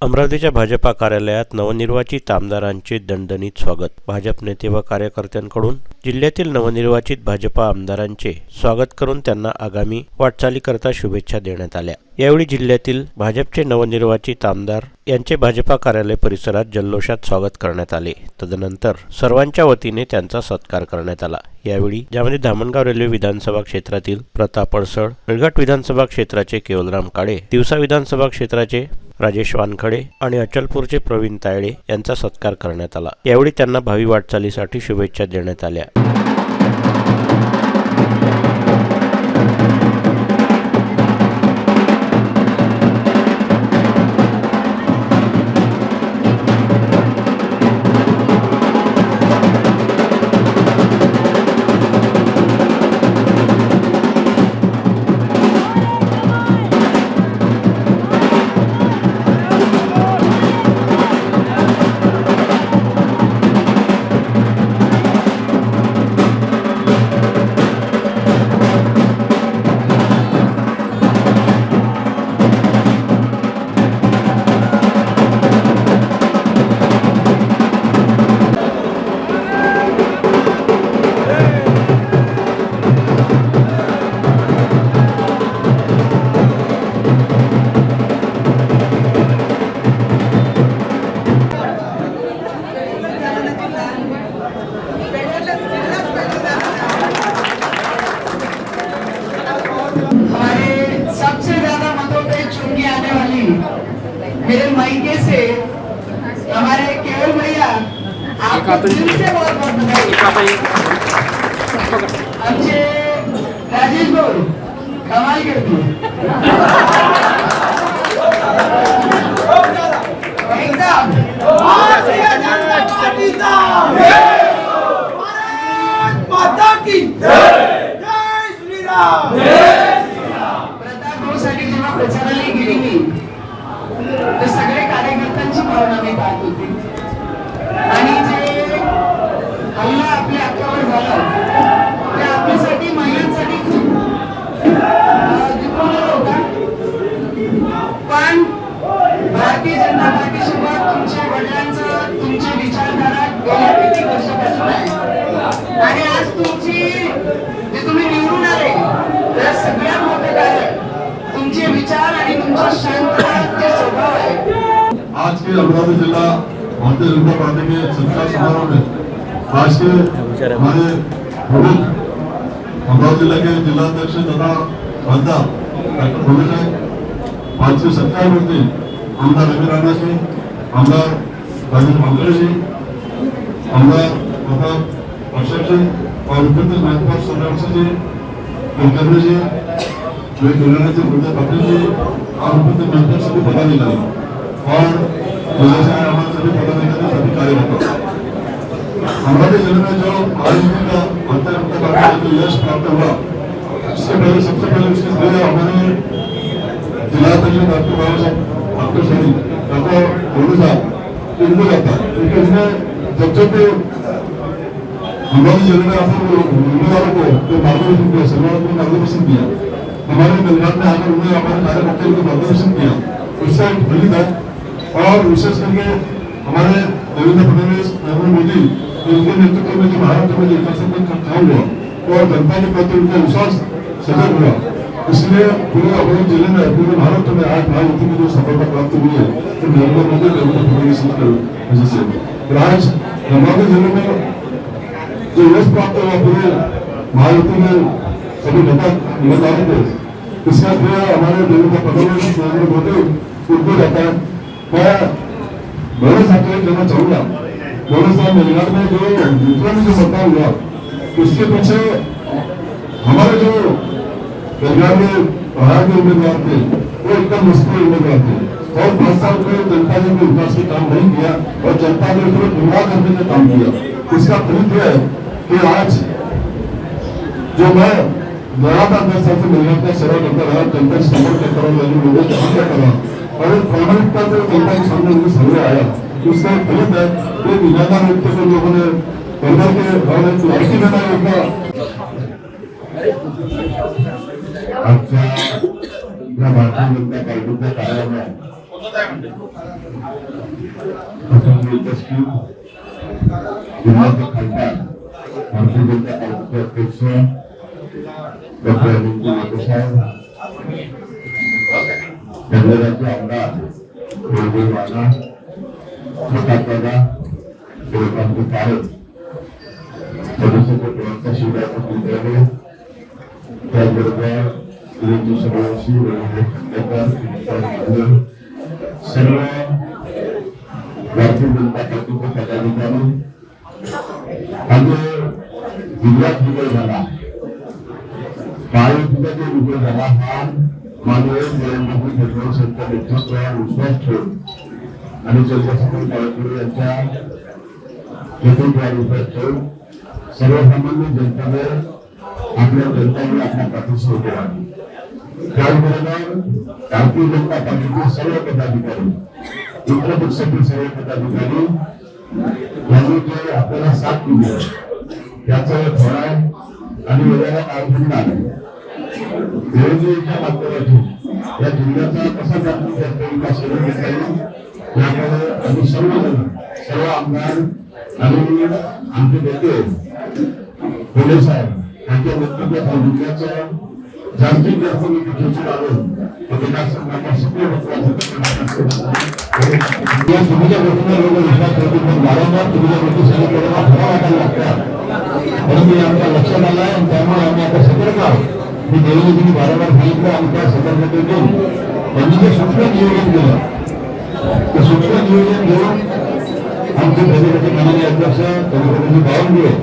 अमरावतीच्या भाजपा कार्यालयात नवनिर्वाचित आमदारांचे दणदणीत स्वागत. भाजप नेते व कार्यकर्त्यांकडून जिल्ह्यातील नवनिर्वाचित भाजपा आमदारांचे स्वागत करून त्यांना आगामी वाटचालीकरता शुभेच्छा देण्यात आल्या. यावेळी जिल्ह्यातील भाजपचे नवनिर्वाचित आमदार यांचे भाजपा कार्यालय परिसरात जल्लोषात स्वागत करण्यात आले. तदनंतर सर्वांच्या वतीने त्यांचा सत्कार करण्यात आला. यावेळी ज्यामध्ये धामणगाव रेल्वे विधानसभा क्षेत्रातील प्रताप अडसळ, मेळघाट विधानसभा क्षेत्राचे केवलराम काळे, तिवसा विधानसभा क्षेत्राचे राजेश वानखडे आणि अचलपूरचे प्रवीण तायडे यांचा सत्कार करण्यात आला. यावेळी त्यांना भावी वाटचालीसाठी शुभेच्छा देण्यात आल्या. मेरे मायके से हमारे केवल भैया आपको दिल से बहुत बहुत बधाई. आमचे राजेश भाऊ कमाल करतो एकदम. माता की जय, जय श्रीराम. प्रताप भाऊसाठी जेव्हा प्रचाराला गेली मी तर सगळे कार्यकर्त्यांची भावना मी पाहत होती आणि जे हल्ला आपल्या अक्कावर झाला ते आपल्यासाठी महिलांसाठी दुखवलेला होता. पण भारतीय जनता पार्टीसोबत तुमच्या वडिलांचं तुमची विचारधारा गेल्या किती वर्षापासून आहे आणि आज तुमची जे तुम्ही निवडून आले त्या सगळ्यात मोठं कारण तुमचे विचार आणि तुमचा शांतता जे स्वभाव आहे. आज के अमरावती जिला भारतीय जनता पार्टी के सत्कार समारोह में आज के हमारे अमरावती जिला के जिलाध्यक्ष तथा खासदार डॉक्टर भोले साहब, आज के सत्कार करते आमदार रवि राणा जी, आमदार राजेश वानखडे जी, आमदार प्रताप अडसळ जी और उपस्थित महापौर सोनवणे जी, कुलकर्णी जी, गुरुदेव पाटिल जी और उपस्थित महापौर सभी पदाधिकारी और हमारे सभी पदाधिकारी सभी कार्यकर्ता. अमरावती जिले में जो आयोजन का अंतर्गत जो यश प्राप्त हुआ उससे पहले सबसे पहले उसके श्रेय हमारे जिलाध्यक्ष डॉक्टर बाबा साहब डॉक्टर भोले साहब इनको जाता है, क्योंकि उसने जब भी अमरावती जिले में अपने उम्मीदवारों को जो मार्गदर्शन किया, सर्वाधिक मार्गदर्शन किया, हमारे मेलघाट में आकर उन्हें हमारे कार्यकर्ताओं को मार्गदर्शन किया, उससे प्रेरित है. और विशेष करके हमारे देवेंद्र फडणवीस, नरेंद्र मोदी उनके नेतृत्व में जो महाराष्ट्र में विकास का काम हुआ और जनता के प्रति उनका विश्वास सजग हुआ, इसलिए पूरे अमरावती जिले में पूरे महाराष्ट्र में आज महायुति की जो सफलता प्राप्त हुई है तो नरेंद्र मोदी देवेंद्र फडणवीस की वजह से. आज अमरावती जिले में जो यश प्राप्त हुआ पूरे महायुति में सभी नेता उम्मीदवारों को, इसका श्रेय हमारे देवेंद्र फडणवीस, नरेंद्र मोदी उनको जाता है. मैं बड़े साथ कहना चाहूंगा, बड़े साहब मेलघाट में जो दूसरा में जो मतदान हुआ उसके पीछे हमारे जो मेलघाट में बाहर के उम्मीदवार थे वो एकदम मुश्किल उम्मीदवार थे और 5 साल में जनता ने कोई विकास का काम नहीं किया और जनता ने उसको गुमराह करने का काम किया. इसका फलित है कि आज जो मैं लगातार 10 साल से मेलघाट का सेवा करता रहा, जनता से संपर्क करता रहा, लोगों को काम करता रहा और एक प्रामाणिकता से जनता के सामने उनके सामने आया. उसका फलित है कि निराधार व्यक्ति को लोगों ने परिवार के भावना लड़की देना होगा. आजच्या या भारतीय जनता पार्टीच्या कार्यालयात खासदार भारतीय जनता पार्टीचे अध्यक्ष डॉक्टर अनिल साहेब, केंद्राचे आमदार राणा प्रतापदादा देवकांत पारद, सदस्य प्रवक्ता शिवराज कुलकर्णी, त्याचबरोबर समावेशी सर्व भारतीय जनता पार्टीचे पदाधिकारी, आज गुजरात विजय झाला, महायुतीचा जो विजय झाला हा माननीय नरेंद्र मोदी यांच्या नेतृत्वावर विश्वास ठेवून आणि चंद्रशेखर बावनकुळे यांच्या नेतृत्वावर विश्वास ठेवून सर्वसामान्य जनतेने आपल्या जनतेने आपल्या पाठीशी उभे राहिली. त्याचबरोबर भारतीय जनता पार्टीचे सर्व पदाधिकारी, मित्र पक्षातील सर्व पदाधिकारी यांनी जे आपल्याला साथ दिली त्याचं फळ आहे आणि वेगळ्या काळखंड आहे. निवडणुकीच्या माध्यमातून या जिल्ह्याचा कसा जास्तीत जास्त विकास करून घेता येईल याकडे आम्ही सर्व आमदार आणि आमचे नेते पोलीस साहेब यांच्या नेतृत्वात जिल्ह्याचं जास्तीत जास्त निधी खेचून आणून विकासाचा सक्रिय या चुकीच्या गोष्टींवर लोक विश्वास ठेवतील, पण वारंवार चुकीच्या गोष्टी सांगितल्या खरा वाटायला लागतात. परंतु आमच्या लक्षात आलं आहे आणि त्यामुळे आम्ही आता सतर्क आहोत. मी देवेंद्रजींनी वारंवार सांगितलं आणि त्या सतर्कतेतून त्यांनी जे सूक्ष्म नियोजन केलं ते सूक्ष्म नियोजन घेऊन आमचे प्रदेशाचे माननीय अध्यक्ष चंद्रशेखर बावनकुळे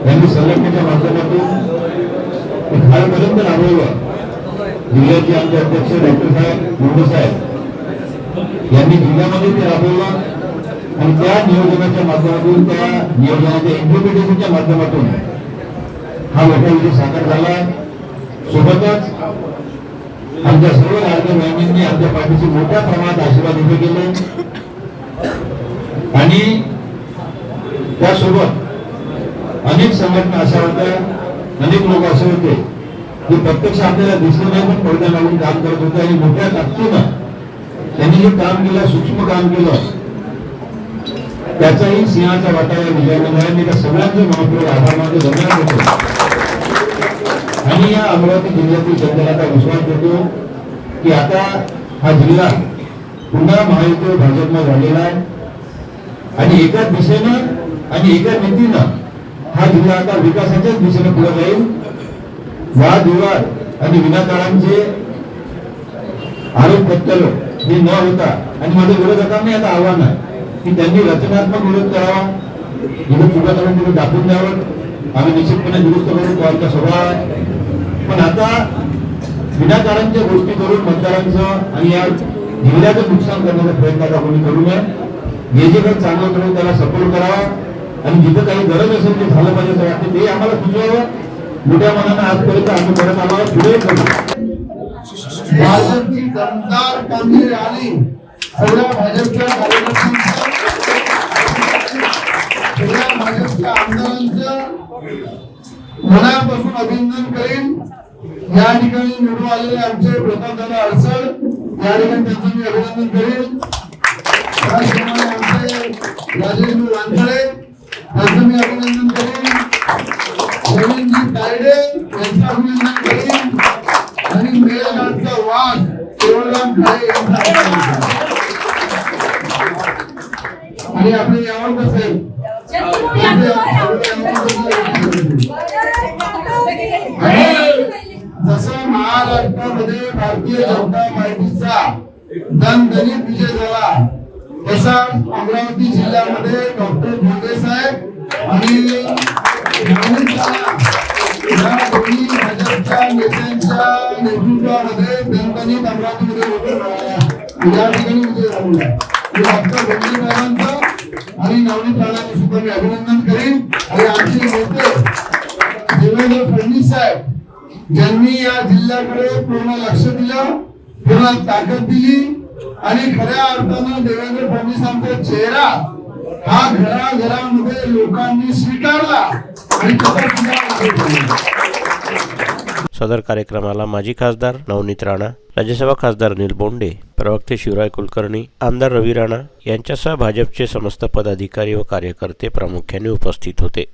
यांनी संघटनेच्या माध्यमातून खालपर्यंत राबवलं. जिल्ह्याचे आमचे अध्यक्ष डॉक्टर साहेब मुंडे साहेब यांनी जिल्ह्यामध्ये ते राबवलं आणि त्या नियोजनाच्या माध्यमातून त्या नियोजनाच्या इम्प्लिमेंटेशनच्या माध्यमातून हा मोठा विजय साकार झाला. सोबतच आमच्या सर्व लाडक्या बहिणींनी आमच्या पाठीशी मोठ्या प्रमाणात आशीर्वाद उभे केले आणि त्यासोबत अनेक संघटना अशा होत्या, अनेक लोक असे होते की प्रत्यक्ष आपल्याला दिसलं नाही पण पडद्या मागून काम करत होते आणि मोठ्या ताकदीनं त्यांनी जे काम केलं, सूक्ष्म काम केलं, त्याचाही सिंहाचा वाटा या विजयामध्ये आहे. मी त्या सगळ्यांचे महत्त्वाचे आभार मानतो, धन्यवाद देतो आणि या अमरावती जिल्ह्यातील जनतेला आता विश्वास देतो की आता हा जिल्हा पुन्हा महायुतीवर भाजपमध्ये झालेला आहे आणि एकाच दिशेनं आणि एका नीतीनं हा जिल्हा आता विकासाच्याच दिशेने पुढे जाईल. वादविवाद आणि विनाकारांचे आरोप प्रत्यारोप हे न होता आणि माझ्या विरोधकांना आता आव्हान आहे की त्यांनी रचनात्मक विरोध करावा, जिथे चुका करून तिथे दाखवून द्यावं. आम्ही निश्चितपणे दुरुस्त करू, तो आमचा स्वभाव आहे. पण आता विनाकारांच्या गोष्टी करून मतदारांचं आणि या जिल्ह्याचं नुकसान करण्याचा प्रयत्न आता कोणी करू नये. जे जे काही चांगलं करून त्याला सपोर्ट करावा आणि जिथं काही गरज असेल ते झालं पाहिजे असं वाटतं ते आम्हाला सुचवावं. मोठ्या मनानं आजपर्यंत आम्ही परत आम्हाला पुढे करू. भाजपची दमदार कामगिरी आली. सगळ्या भाजपच्या कार्यकर्त्यांचं, सगळ्या भाजपच्या आमदारांचं मनापासून अभिनंदन करेन. या ठिकाणी निवडून आलेले आमचे प्रतापदादा अडसर या ठिकाणी त्यांचं मी अभिनंदन करेन. त्याचप्रमाणे आमचे राजेंद्र वानखडे त्यांचं मी अभिनंदन करेन. रवींद्रजी तायडे यांचं अभिनंदन करेन आणि मेळघाटचा वाघ केवळराम खाडे यांचा आणि आपले यावळकर साहेब जसं महाराष्ट्रामध्ये भारतीय जनता पार्टीचा दणदणीत विजय झाला तसा अमरावती जिल्ह्यामध्ये डॉक्टर भोंगे साहेब आणि या दोन्ही भाजपच्या नेत्यांच्या नेतृत्वामध्ये दणदणीत अमरावतीमध्ये या ठिकाणी विजय झालेला आहे. डॉक्टर भोंगे साहेबांचं आणि नवनीत राणांचं सुद्धा मी अभिनंदन करेन. आणि आमचे नेते देवेंद्र फडणवीस साहेब ज्यांनी या जिल्ह्याकडे पूर्ण लक्ष दिलं, पूर्ण ताकद दिली आणि खऱ्या अर्थानं देवेंद्र फडणवीसांचा चेहरा हा घराघरामध्ये लोकांनी स्वीकारला आणि सदर कार्यक्रमाला माजी खासदार नवनीत राणा, राज्यसभा खासदार अनिल बोंडे, प्रवक्ते शिवराय कुलकर्णी, आमदार रवी राणा यांच्यासह भाजपचे समस्त पदाधिकारी व कार्यकर्ते प्रामुख्याने उपस्थित होते.